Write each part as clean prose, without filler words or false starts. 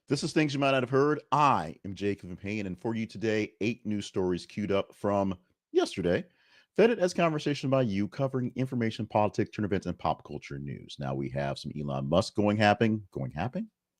This is Things You Might Not Have Heard. I am Jacob Payne, and for you today, 8 news stories queued up from yesterday, vetted as conversation by you, covering information, politics, current events, and pop culture news. Now we have some Elon Musk going happening?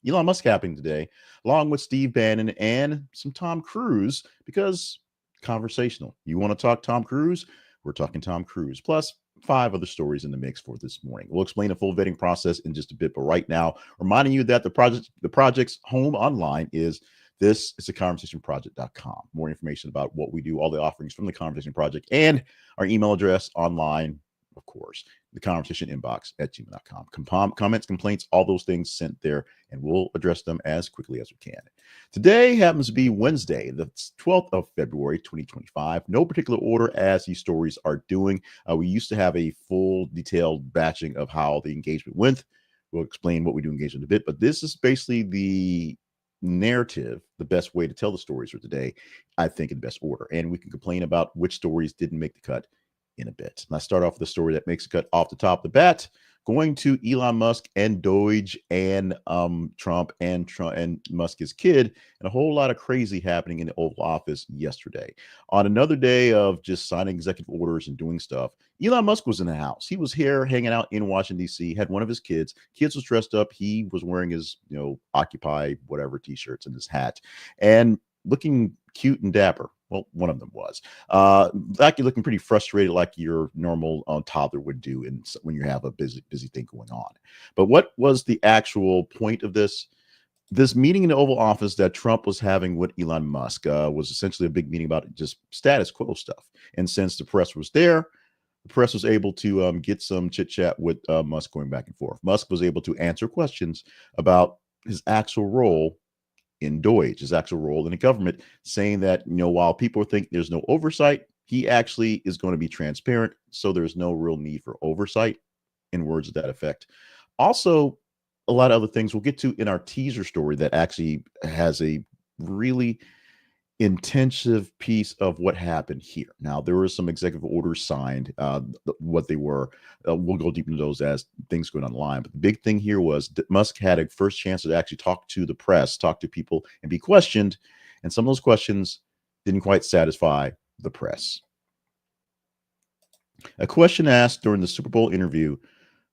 Elon Musk happening today, along with Steve Bannon and some Tom Cruise, because conversational. You want to talk Tom Cruise? We're talking Tom Cruise. Plus, 5 other stories in the mix for this morning. We'll explain the full vetting process in just a bit, but right now, reminding you that the project's home online is this is a conversationproject.com. More information about what we do, all the offerings from the Conversation Project, and our email address online, of course, the conversation inbox at gmail.com. Comments, complaints, all those things sent there, and we'll address them as quickly as we can. Today happens to be Wednesday, the 12th of February, 2025. No particular order as these stories are doing. We used to have a full detailed batching of how the engagement went. We'll explain what we do engagement in a bit, but this is basically the narrative, the best way to tell the stories for today, I think, in best order. And we can complain about which stories didn't make the cut in a bit. And I start off with the story that makes the cut off the top of the bat, going to Elon Musk and Doge and Trump and Musk's kid, and a whole lot of crazy happening in the Oval Office yesterday. On another day of just signing executive orders and doing stuff, Elon Musk was in the house. He was here hanging out in Washington, D.C., had one of his kids. Kids was dressed up. He was wearing his, Occupy whatever t-shirts and his hat and looking cute and dapper. Well, one of them was. Like you're looking pretty frustrated, like your normal toddler would do when you have a busy thing going on. But what was the actual point of this? This meeting in the Oval Office that Trump was having with Elon Musk was essentially a big meeting about just status quo stuff. And since the press was there, the press was able to get some chit chat with Musk going back and forth. Musk was able to answer questions about his actual role in Deutsche, his actual role in the government, saying that, while people think there's no oversight, he actually is going to be transparent. So there's no real need for oversight, in words of that effect. Also, a lot of other things we'll get to in our teaser story that actually has a really intensive piece of what happened here. Now, there were some executive orders signed, what they were. We'll go deep into those as things go down the line. But the big thing here was that Musk had a first chance to actually talk to the press, talk to people, and be questioned. And some of those questions didn't quite satisfy the press. A question asked during the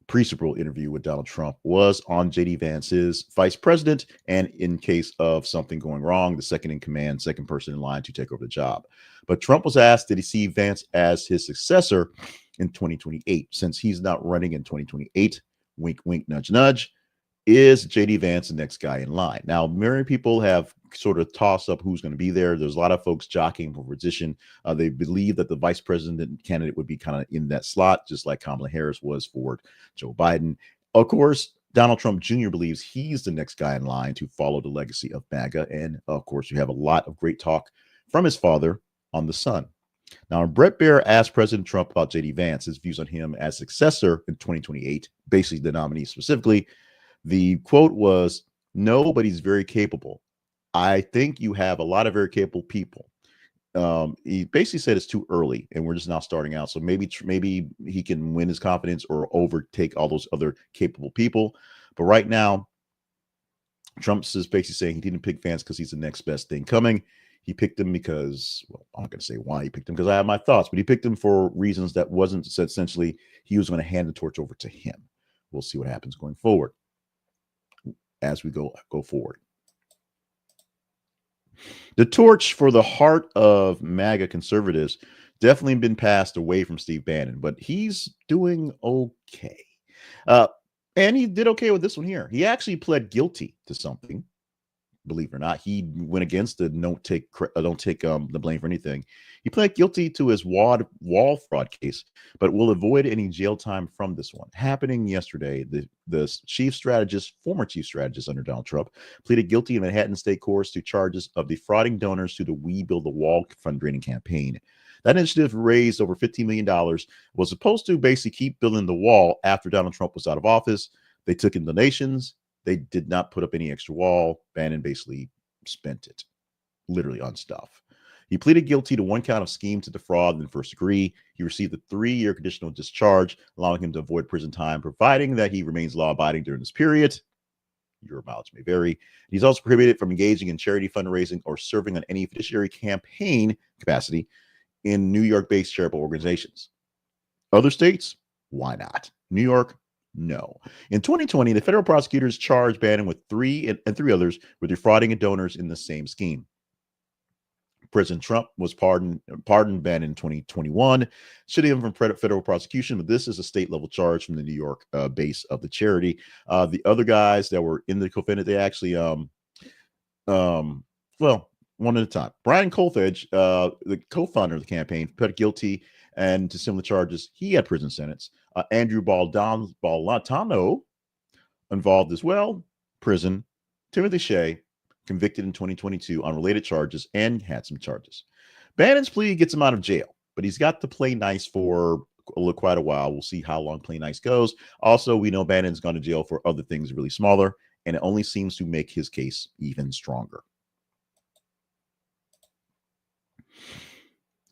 pre-Super Bowl interview with Donald Trump was on JD Vance's vice president, and in case of something going wrong, the second in command, second person in line to take over the job. But Trump was asked, did he see Vance as his successor in 2028? Since he's not running in 2028, wink, wink, nudge, nudge, is JD Vance the next guy in line? Now, many people have sort of tossed up who's going to be there. There's a lot of folks jockeying for position. They believe that the vice president candidate would be kind of in that slot, just like Kamala Harris was for Joe Biden. Of course, Donald Trump Jr. believes he's the next guy in line to follow the legacy of MAGA. And of course, you have a lot of great talk from his father on the son. Now, Brett Baier asked President Trump about JD Vance, his views on him as successor in 2028, basically the nominee specifically. The quote was, "No, but he's very capable. I think you have a lot of very capable people." He basically said it's too early and we're just now starting out. So maybe he can win his confidence or overtake all those other capable people. But right now, Trump is basically saying he didn't pick Vance because he's the next best thing coming. He picked him because, well, I'm not going to say why he picked him because I have my thoughts, but he picked him for reasons that wasn't essentially he was going to hand the torch over to him. We'll see what happens going forward as we go forward. The torch for the heart of MAGA conservatives definitely been passed away from Steve Bannon, but he's doing okay. And he did okay with this one here. He actually pled guilty to something. Believe it or not, he went against the don't take the blame for anything. He pled guilty to his wall fraud case, but will avoid any jail time from this one. Happening yesterday, the former chief strategist under Donald Trump, pleaded guilty in Manhattan State Courts to charges of defrauding donors to the We Build the Wall fundraising campaign. That initiative raised over $15 million, was supposed to basically keep building the wall after Donald Trump was out of office. They took in donations. They did not put up any extra wall. Bannon basically spent it, literally on stuff. He pleaded guilty to one count of scheme to defraud in the first degree. He received a 3-year conditional discharge, allowing him to avoid prison time, providing that he remains law-abiding during this period. Your mileage may vary. He's also prohibited from engaging in charity fundraising or serving on any fiduciary campaign capacity in New York-based charitable organizations. Other states, why not? New York, no. In 2020, the federal prosecutors charged Bannon with three others with defrauding donors in the same scheme. President Trump was pardoned Bannon in 2021, shielding him from federal prosecution, but this is a state-level charge from the New York base of the charity. The other guys that were in the co-defendant, they actually, well, one at a time. Brian Kolfage, the co-founder of the campaign, pled guilty and to similar charges. He had prison sentence. Andrew Ballatano involved as well, prison. Timothy Shea, convicted in 2022 on related charges and had some charges. Bannon's plea gets him out of jail, but he's got to play nice for quite a while. We'll see how long play nice goes. Also, we know Bannon's gone to jail for other things really smaller, and it only seems to make his case even stronger.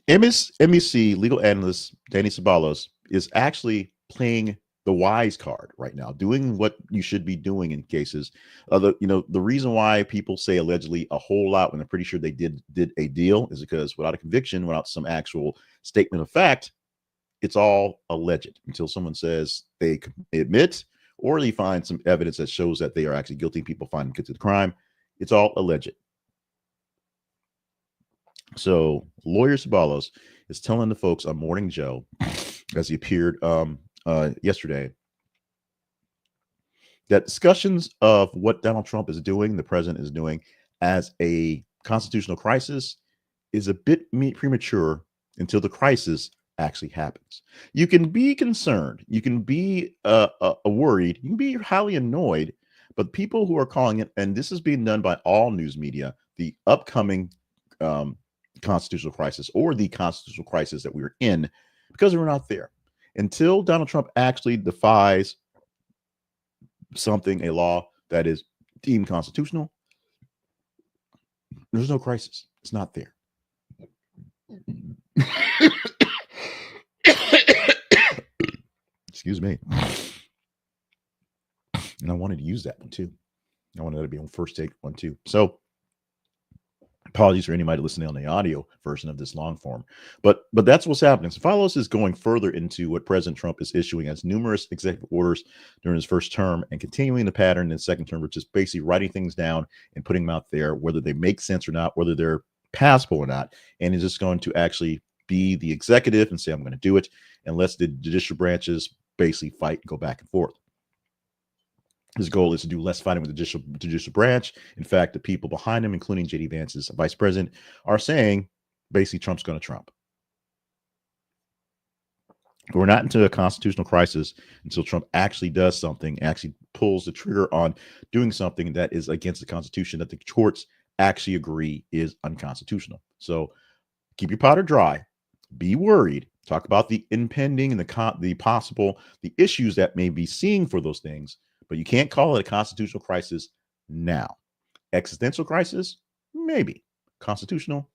MSNBC legal analyst Danny Ceballos is actually playing the wise card right now, doing what you should be doing in cases. The reason why people say allegedly a whole lot when they're pretty sure they did a deal is because without a conviction, without some actual statement of fact, it's all alleged until someone says they admit or they find some evidence that shows that they are actually guilty. People find them guilty of the crime. It's all alleged. So lawyer Ceballos is telling the folks on Morning Joe, as he appeared yesterday, that discussions of what Donald Trump is doing, the president is doing, as a constitutional crisis is a bit premature until the crisis actually happens. You can be concerned, you can be worried, you can be highly annoyed, but people who are calling it, and this is being done by all news media, the upcoming constitutional crisis or the constitutional crisis that we're in, because we're not there. Until Donald Trump actually defies something, a law that is deemed constitutional, there's no crisis. It's not there. Excuse me. And I wanted to use that one too. I wanted that to be on first take one too. So apologies for anybody listening on the audio version of this long form, but that's what's happening. So Ceballos is going further into what President Trump is issuing as numerous executive orders during his first term and continuing the pattern in his second term, which is basically writing things down and putting them out there, whether they make sense or not, whether they're passable or not, and is just going to actually be the executive and say, I'm going to do it, and let the judicial branches basically fight and go back and forth. His goal is to do less fighting with the judicial branch. In fact, the people behind him, including J.D. Vance's vice president, are saying basically Trump's going to Trump. We're not into a constitutional crisis until Trump actually does something, actually pulls the trigger on doing something that is against the Constitution, that the courts actually agree is unconstitutional. So keep your powder dry. Be worried. Talk about the impending and the issues that may be seeing for those things. But you can't call it a constitutional crisis now. Existential crisis? Maybe. Constitutional?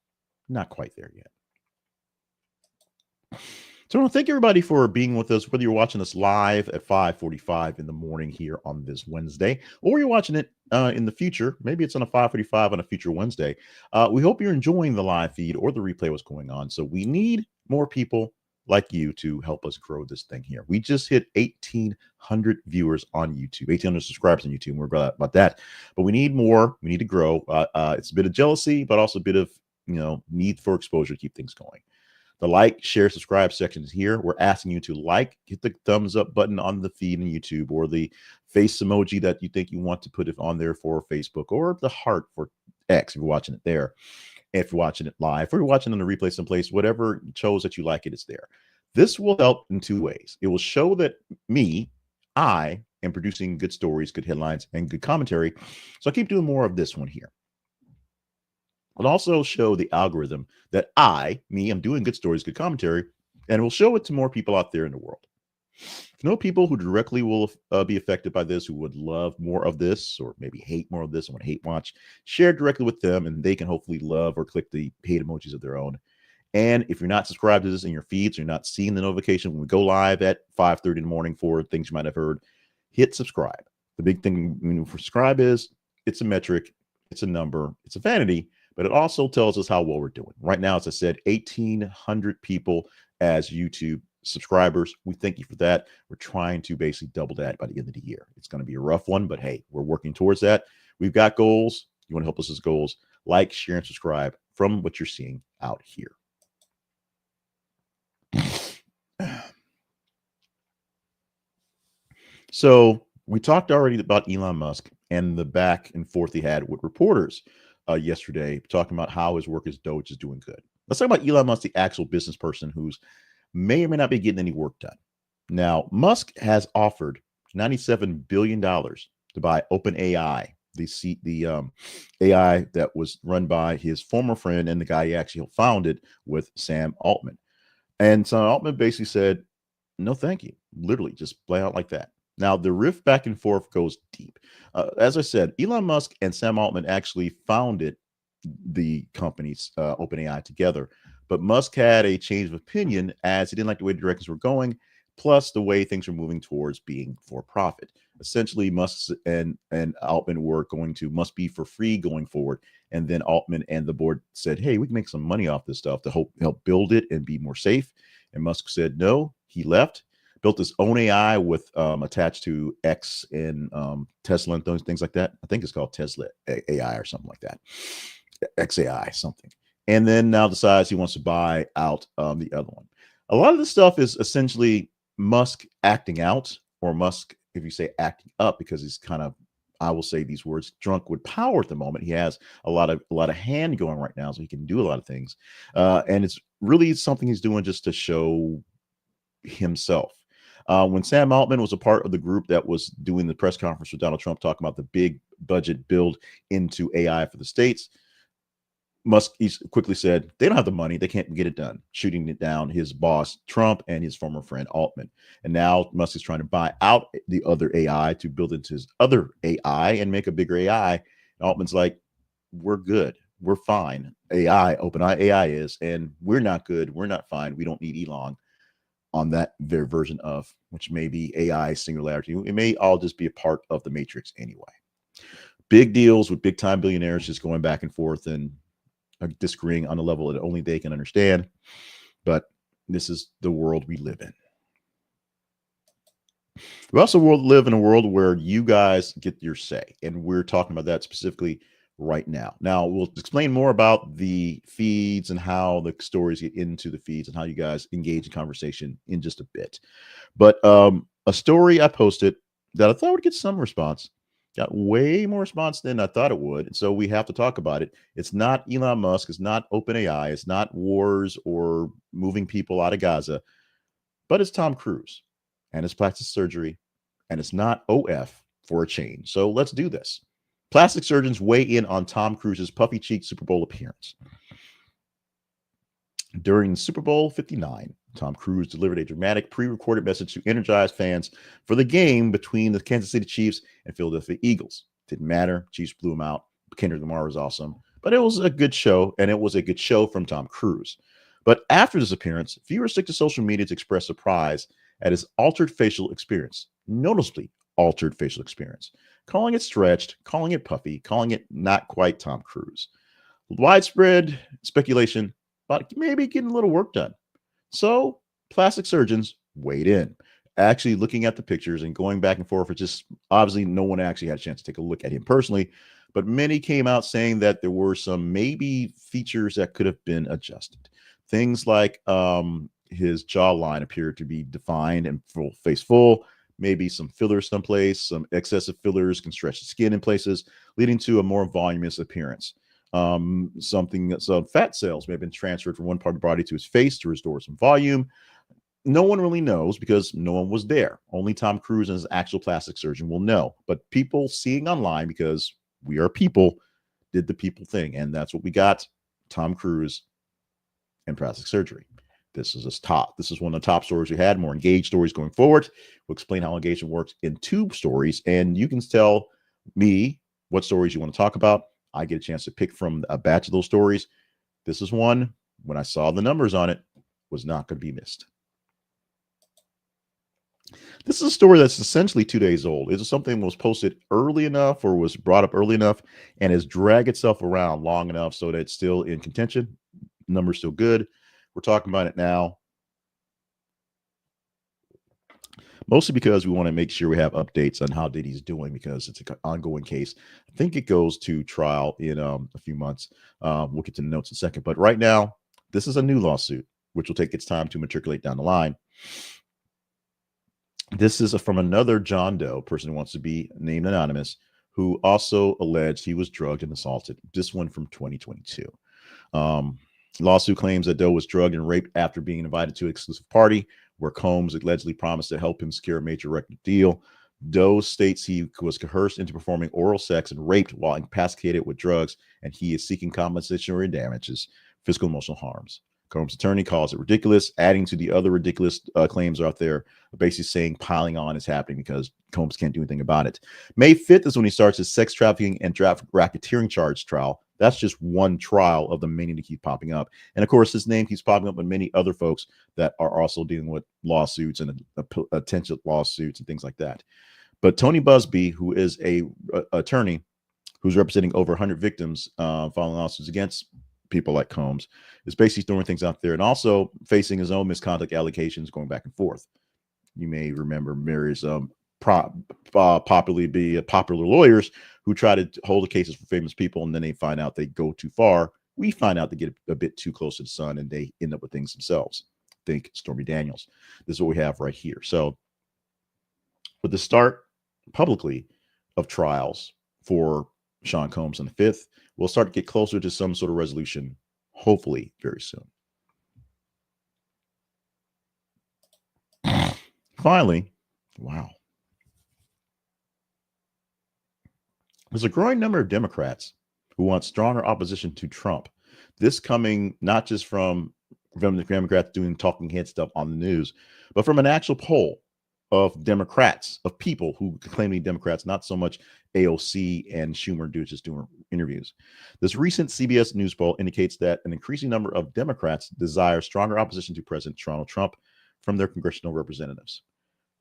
Not quite there yet. So I want to thank everybody for being with us, whether you're watching us live at 5:45 in the morning here on this Wednesday, or you're watching it in the future. Maybe it's on a 5:45 on a future Wednesday. We hope you're enjoying the live feed or the replay, what's going on. So we need more people like you to help us grow this thing here. We just hit 1,800 viewers on YouTube, 1,800 subscribers on YouTube. We're glad about that, but we need more. We need to grow. It's a bit of jealousy, but also a bit of need for exposure to keep things going. The like, share, subscribe section is here. We're asking you to like, hit the thumbs up button on the feed in YouTube, or the face emoji that you think you want to put it on there for Facebook, or the heart for X if you're watching it there. If you're watching it live, or you're watching on the replay someplace, whatever shows that you like it's there. This will help in two ways. It will show that I am producing good stories, good headlines, and good commentary. So I'll keep doing more of this one here. It'll also show the algorithm that I'm doing good stories, good commentary, and it will show it to more people out there in the world. If you know people who directly will be affected by this, who would love more of this, or maybe hate more of this and want to hate watch, share directly with them, and they can hopefully love or click the hate emojis of their own. And if you're not subscribed to this in your feeds, or you're not seeing the notification when we go live at 5:30 in the morning for things you might have heard, hit subscribe. The big thing when we prescribe is it's a metric, it's a number, it's a vanity, but it also tells us how well we're doing. Right now, as I said, 1,800 people as YouTube subscribers. We thank you for that. We're trying to basically double that by the end of the year. It's going to be a rough one, but hey, we're working towards that. We've got goals. You want to help us as goals? Like, share, and subscribe from what you're seeing out here. So we talked already about Elon Musk and the back and forth he had with reporters yesterday, talking about how his work as Doge is doing good. Let's talk about Elon Musk, the actual business person who's may or may not be getting any work done. Now, Musk has offered $97 billion to buy OpenAI, the AI that was run by his former friend and the guy he actually founded with Sam Altman. And Sam Altman basically said, no, thank you. Literally just play out like that. Now, the rift back and forth goes deep. As I said, Elon Musk and Sam Altman actually founded the companies, OpenAI, together. But Musk had a change of opinion as he didn't like the way the directions were going, plus the way things were moving towards being for profit. Essentially, Musk and Altman were going to must be for free going forward. And then Altman and the board said, hey, we can make some money off this stuff to help build it and be more safe. And Musk said no. He left, built his own AI with attached to X and Tesla and those things like that. I think it's called Tesla AI or something like that. XAI something. And then now decides he wants to buy out the other one. A lot of this stuff is essentially Musk acting out, or Musk, if you say acting up, because he's kind of, I will say these words, drunk with power at the moment. He has a lot of hand going right now, so he can do a lot of things. And it's really something he's doing just to show himself. When Sam Altman was a part of the group that was doing the press conference with Donald Trump, talking about the big budget build into AI for the states, Musk quickly said they don't have the money, they can't get it done, shooting it down his boss Trump and his former friend Altman. And now Musk is trying to buy out the other AI to build into his other AI and make a bigger AI. And Altman's like, we're good, we're fine. OpenAI AI is, and we're not good, we're not fine. We don't need Elon on their version of, which may be AI singularity. It may all just be a part of the matrix anyway. Big deals with big time billionaires just going back and forth and disagreeing on a level that only they can understand. But this is the world we live in. We also live in a world where you guys get your say, and we're talking about that specifically right now. Now, we'll explain more about the feeds and how the stories get into the feeds and how you guys engage in conversation in just a bit. But a story I posted that I thought would get some response got way more response than I thought it would. And so we have to talk about it. It's not Elon Musk. It's not OpenAI. It's not wars or moving people out of Gaza, but it's Tom Cruise and his plastic surgery. And it's not OF for a change. So let's do this. Plastic surgeons weigh in on Tom Cruise's Puffy-Cheeked Super Bowl appearance. During Super Bowl 59, Tom Cruise delivered a dramatic pre-recorded message to energize fans for the game between the Kansas City Chiefs and Philadelphia Eagles. Didn't matter. Chiefs blew them out. Kendrick Lamar was awesome. But it was a good show, and it was a good show from Tom Cruise. But after this appearance, viewers took to social media to express surprise at his altered facial experience, noticeably altered facial experience, calling it stretched, calling it puffy, calling it not quite Tom Cruise. Widespread speculation about maybe getting a little work done. So plastic surgeons weighed in, actually looking at the pictures and going back and forth. It's just obviously no one actually had a chance to take a look at him personally, but many came out saying that there were some maybe features that could have been adjusted. Things like his jawline appeared to be defined and full, maybe some fillers someplace, some excessive fillers can stretch the skin in places, leading to a more voluminous appearance. Some fat cells may have been transferred from one part of the body to his face to restore some volume. No one really knows because no one was there. Only Tom Cruise and his actual plastic surgeon will know. But people seeing online, because we are people, did the people thing. And that's what we got. Tom Cruise and plastic surgery. This is This is one of the top stories we had. More engaged stories going forward. We'll explain how engagement works in 2 stories. And you can tell me what stories you want to talk about. I get a chance to pick from a batch of those stories. This is one, when I saw the numbers on it, was not going to be missed. This is a story that's essentially 2 days old. Is it something that was posted early enough or was brought up early enough and has dragged itself around long enough so that it's still in contention? Numbers still good. We're talking about it now, mostly because we want to make sure we have updates on how Diddy's doing because it's an ongoing case. I think it goes to trial in a few months. We'll get to the notes in a second. But right now, this is a new lawsuit, which will take its time to matriculate down the line. This is from another John Doe, person who wants to be named anonymous, who also alleged he was drugged and assaulted. This one from 2022. Um, Lawsuit claims that Doe was drugged and raped after being invited to an exclusive party where Combs allegedly promised to help him secure a major record deal. Doe states he was coerced into performing oral sex and raped while intoxicated with drugs, and he is seeking compensatory damages, physical emotional harms. Combs' attorney calls it ridiculous, adding to the other ridiculous claims out there, basically saying piling on is happening because Combs can't do anything about it. May 5th is when he starts his sex trafficking and racketeering charge trial. That's just one trial of the many that keep popping up. And of course, his name keeps popping up with many other folks that are also dealing with lawsuits and potential lawsuits and things like that. But Tony Busby, who is a attorney who's representing over 100 victims filing lawsuits against people like Combs, is basically throwing things out there and also facing his own misconduct allegations going back and forth. You may remember various popular lawyers who try to hold cases for famous people, and then they find out they go too far. We find out they get a bit too close to the sun, and they end up with things themselves. Think Stormy Daniels. This is what we have right here. So, with the start publicly of trials for Sean Combs on the 5th, we'll start to get closer to some sort of resolution, hopefully very soon. Finally, wow. There's a growing number of Democrats who want stronger opposition to Trump. This coming not just from the Democrats doing talking head stuff on the news, but from an actual poll of Democrats, of people who claim to be Democrats, not so much AOC and Schumer do just doing interviews. This recent CBS News poll indicates that an increasing number of Democrats desire stronger opposition to President Donald Trump from their congressional representatives.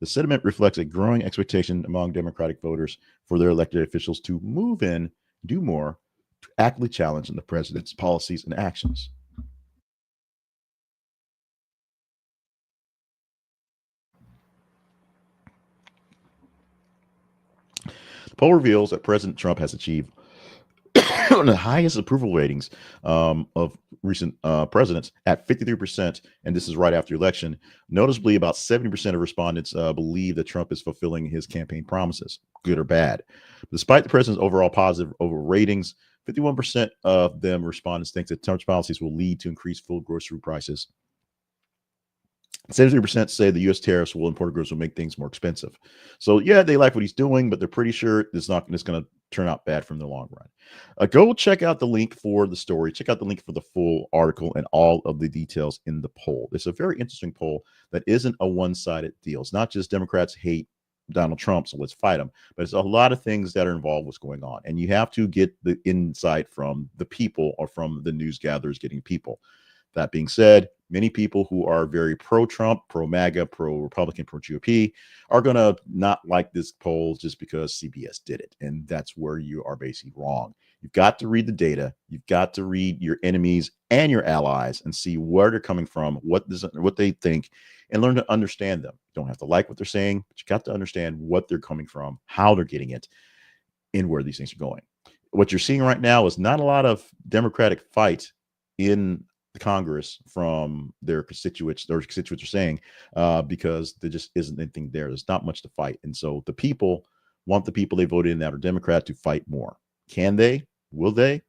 The sentiment reflects a growing expectation among Democratic voters for their elected officials to move in, do more, to actively challenge the president's policies and actions. The poll reveals that President Trump has achieved one of the highest approval ratings of recent presidents at 53%, and this is right after the election. Noticeably, about 70% of respondents believe that Trump is fulfilling his campaign promises, good or bad. Despite the president's overall positive over ratings, 51% of them respondents think that Trump's policies will lead to increased food grocery prices. 73% say the U.S. tariffs will imported goods will make things more expensive. So yeah, they like what he's doing, but they're pretty sure it's going to turn out bad from the long run. Go check out the link for the story. Check out the link for the full article and all of the details in the poll. It's a very interesting poll that isn't a one-sided deal. It's not just Democrats hate Donald Trump, so let's fight him. But it's a lot of things that are involved with what's going on. And you have to get the insight from the people or from the news gatherers getting people. That being said, many people who are very pro-Trump, pro-MAGA, pro-Republican, pro-GOP are going to not like this poll just because CBS did it. And that's where you are basically wrong. You've got to read the data. You've got to read your enemies and your allies and see where they're coming from, what they think, and learn to understand them. You don't have to like what they're saying, but you got to understand what they're coming from, how they're getting it, and where these things are going. What you're seeing right now is not a lot of Democratic fight in Congress from their constituents. Their constituents are saying because there just isn't anything there. There's not much to fight, and so the people want the people they voted in that are Democrat to fight more. Can they? Will they?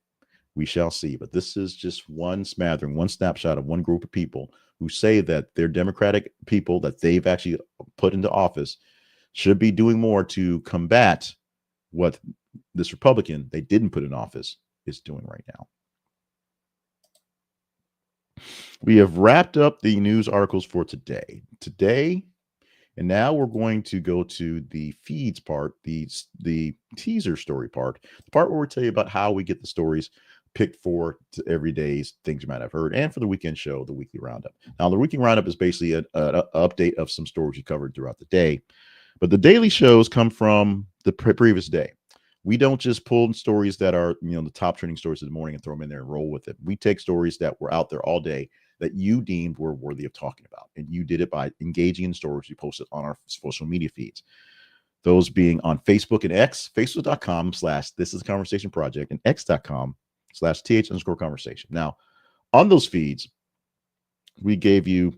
We shall see. But this is just one smattering, one snapshot of one group of people who say that they're Democratic people that they've actually put into office should be doing more to combat what this Republican they didn't put in office is doing right now. We have wrapped up the news articles for today. And now we're going to go to the feeds part, the teaser story part, the part where we tell you about how we get the stories picked for every day's things you might have heard, and for the weekend show, the weekly roundup. Now, the weekly roundup is basically an update of some stories you covered throughout the day, but the daily shows come from the previous day. We don't just pull stories that are, the top trending stories of the morning and throw them in there and roll with it. We take stories that were out there all day that you deemed were worthy of talking about, and you did it by engaging in stories you posted on our social media feeds. Those being on Facebook and X, facebook.com/This Is Conversation Project and x.com/th_conversation. Now, on those feeds, we gave you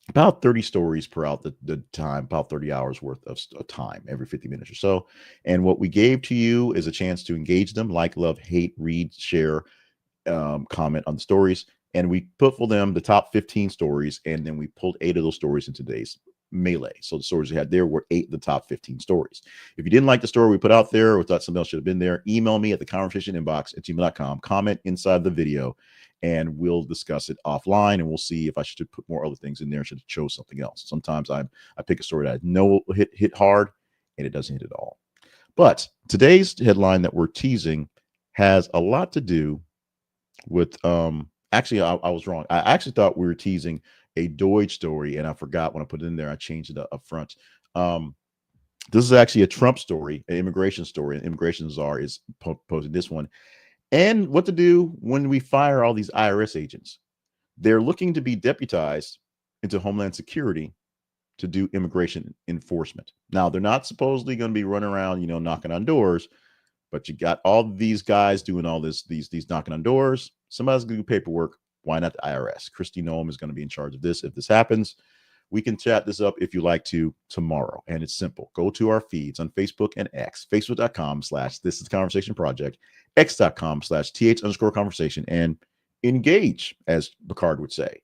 about 30 stories per out the time, about 30 hours worth of time every 50 minutes or so. And what we gave to you is a chance to engage them, like, love, hate, read, share, comment on the stories. And we put for them the top 15 stories, and then we pulled 8 of those stories in today's melee. So the stories we had there were 8 of the top 15 stories. If you didn't like the story we put out there or thought something else should have been there, email me at the conversation inbox at gmail.com, comment inside the video, and we'll discuss it offline, and we'll see if I should put more other things in there, should have chose something else. Sometimes I pick a story that I know will hit hard, and it doesn't hit at all. But today's headline that we're teasing has a lot to do with actually, I was wrong. I actually thought we were teasing a Doge story, and I forgot when I put it in there. I changed it up front. This is actually a Trump story, an immigration story. An immigration czar is posting this one. And what to do when we fire all these IRS agents. They're looking to be deputized into Homeland Security to do immigration enforcement. Now, they're not supposedly going to be running around, knocking on doors, but you got all these guys doing all these knocking on doors. Somebody's going to do paperwork. Why not the IRS? Kristi Noem is going to be in charge of this if this happens. We can chat this up if you like to tomorrow. And it's simple. Go to our feeds on Facebook and X, facebook.com/This Is Conversation Project, x.com/th_conversation, and engage, as Picard would say.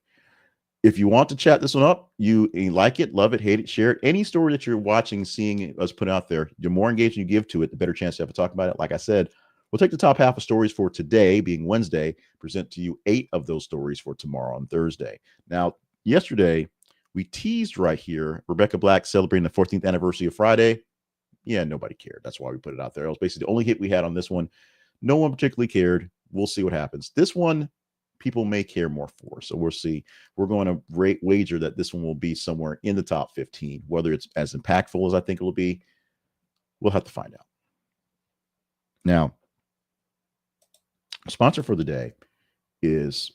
If you want to chat this one up, you like it, love it, hate it, share it. Any story that you're watching, seeing us put out there, the more engagement you give to it, the better chance you have to talk about it. Like I said, we'll take the top half of stories for today, being Wednesday, present to you 8 of those stories for tomorrow on Thursday. Now, yesterday, we teased right here, Rebecca Black celebrating the 14th anniversary of Friday. Yeah, nobody cared. That's why we put it out there. It was basically the only hit we had on this one. No one particularly cared. We'll see what happens. This one, people may care more for. So we'll see. We're going to wager that this one will be somewhere in the top 15. Whether it's as impactful as I think it will be, we'll have to find out. Now, sponsor for the day is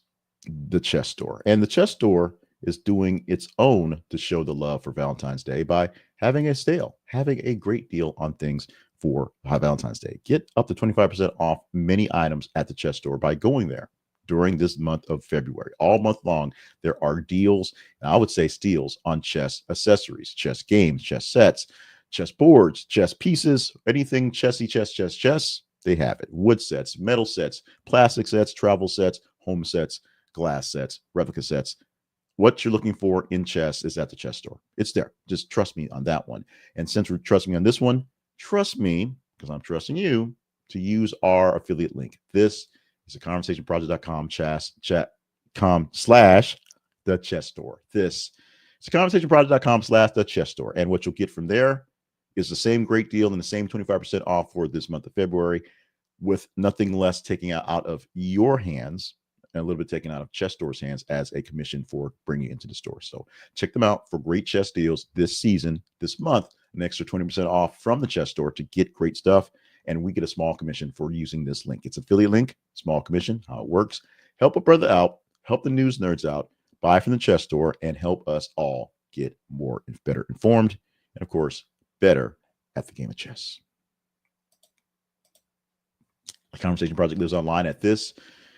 the Chess Store. And the Chess Store is doing its own to show the love for Valentine's Day by having a sale, having a great deal on things for Valentine's Day. Get up to 25% off many items at the Chess Store by going there during this month of February. All month long, there are deals, and I would say steals, on chess accessories, chess games, chess sets, chess boards, chess pieces, anything chessy, chess. They have it. Wood sets, metal sets, plastic sets, travel sets, home sets, glass sets, replica sets. What you're looking for in chess is at the Chess Store. It's there. Just trust me on that one. And since we're trusting me on this one, trust me, because I'm trusting you, to use our affiliate link. This is a conversationproject.com/the Chess Store. This is a conversationproject.com/the Chess Store. And what you'll get from there is the same great deal and the same 25% off for this month of February, with nothing less taking out of your hands and a little bit taken out of Chess Store's hands as a commission for bringing it into the store. So check them out for great chess deals this season, this month, an extra 20% off from the Chess Store to get great stuff. And we get a small commission for using this link. It's affiliate link, small commission, how it works. Help a brother out, help the news nerds out, buy from the Chess Store, and help us all get more and better informed. And of course, better at the game of chess. The Conversation Project lives online at this.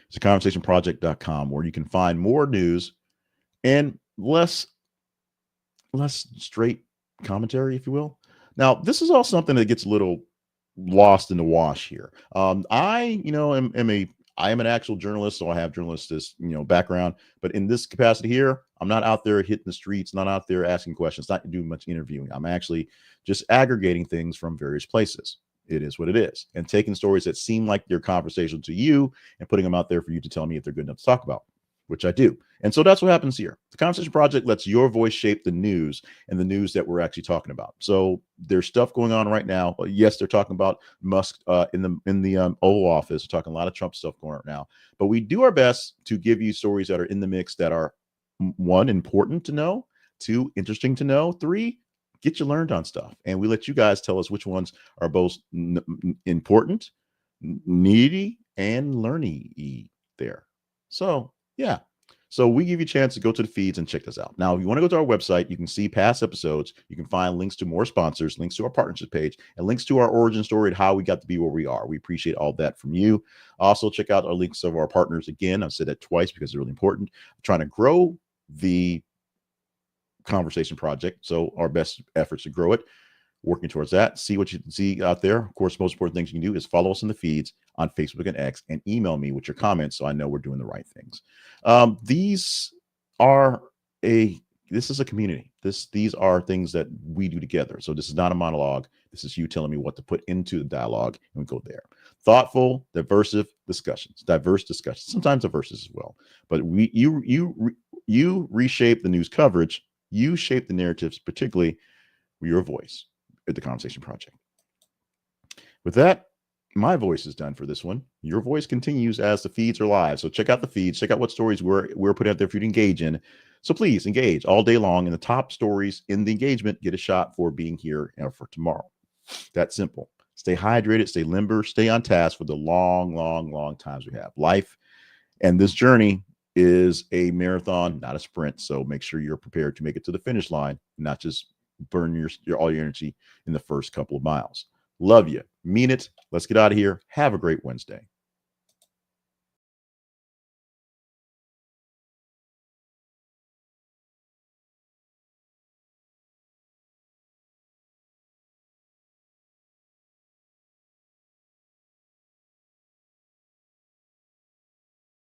It's conversationproject.com, where you can find more news and less straight commentary, if you will. Now, this is all something that gets a little lost in the wash here. I am an actual journalist, so I have journalist background, but in this capacity here, I'm not out there hitting the streets, not out there asking questions, not doing much interviewing. I'm actually just aggregating things from various places. It is what it is, and taking stories that seem like they're conversational to you and putting them out there for you to tell me if they're good enough to talk about, which I do. And so that's what happens here. The Conversation Project lets your voice shape the news and the news that we're actually talking about. So there's stuff going on right now. Yes, they're talking about Musk in the Oval Office. They're talking a lot of Trump stuff going on right now. But we do our best to give you stories that are in the mix that are, one, important to know, two, interesting to know, three, get you learned on stuff. And we let you guys tell us which ones are both important, needy, and learny there. So yeah. So we give you a chance to go to the feeds and check this out. Now, if you want to go to our website, you can see past episodes. You can find links to more sponsors, links to our partnership page, and links to our origin story and how we got to be where we are. We appreciate all that from you. Also, check out our links of our partners. Again, I've said that twice because it's really important. I'm trying to grow the Conversation Project. So our best efforts to grow it, working towards that. See what you can see out there. Of course, most important things you can do is follow us in the feeds on Facebook and X, and email me with your comments so I know we're doing the right things. This is a community. These are things that we do together. So this is not a monologue. This is you telling me what to put into the dialogue, and we go there. Thoughtful, diverse discussions, sometimes diverse as well. But you reshape the news coverage. You shape the narratives, particularly with your voice at the Conversation Project. With that, my voice is done for this one. Your voice continues as the feeds are live. So check out the feeds, check out what stories we're putting out there for you to engage in. So please engage all day long. And the top stories in the engagement get a shot for being here for tomorrow. That's simple. Stay hydrated, stay limber, stay on task for the long times we have. Life and this journey is a marathon, not a sprint. So make sure you're prepared to make it to the finish line, not just burn all your energy in the first couple of miles. Love you. Mean it. Let's get out of here. Have a great Wednesday.